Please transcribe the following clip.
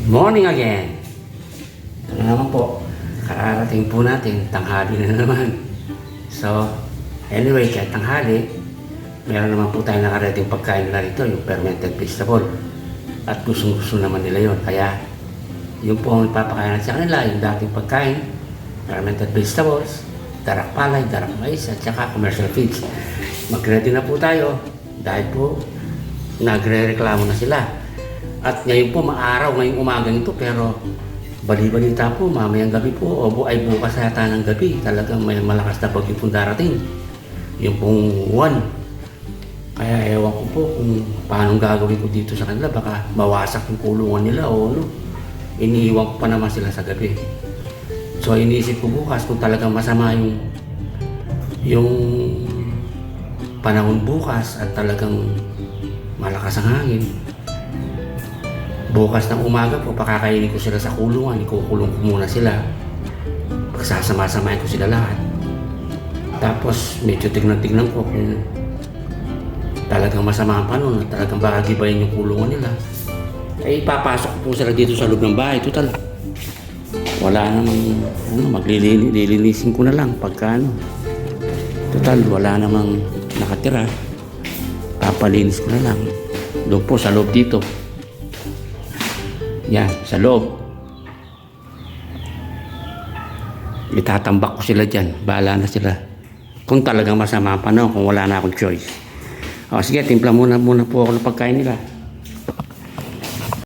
Morning again! Ito na naman po. Kararating po natin. Tanghali na naman. So, anyway, kahit tanghali, meron naman po tayo nakareting pagkain nila rito, yung fermented vegetable. At gusto naman nila yon. Kaya, yung po ang ipapakain natin sa kanila, yung dating pagkain, fermented vegetables, darak palay, darak mais, at saka commercial feeds. Mag-ready na po tayo dahil po nagre-reklamo na sila. At ngayon po, maaraw ngayong umagang ito, pero bali-balita po, mamayang gabi po, ay bukas yata ng gabi, talagang may malakas na bagyo pong darating. Yung pong 1. Kaya ewan ko po kung paano gagawin ko dito sa kanila, baka mawasak yung kulungan nila o ano. Iniiwan ko pa naman sila sa gabi. So iniisip ko bukas kung talagang masama yung panahon bukas at talagang malakas ang hangin. Bukas ng umaga po, pakakainin ko sila sa kulungan, ikukulong ko muna sila. Pagsasama-samahin ko sila lahat. Tapos medyo tignan-tignan ko kung talagang masama ang panahon at talagang baka gibayin yung kulungan nila. Ay ipapasok ko po sila dito sa loob ng bahay. Total, wala namang maglilinisin ko na lang pagka total, wala namang nakatira. Papalinis ko na lang. Doon po sa loob dito. Yan, sa loob. Itatambak ko sila dyan. Bahala na sila. Kung talagang masama ang panahon, kung wala na akong choice. O, sige, timpla muna po ako ng pagkain nila.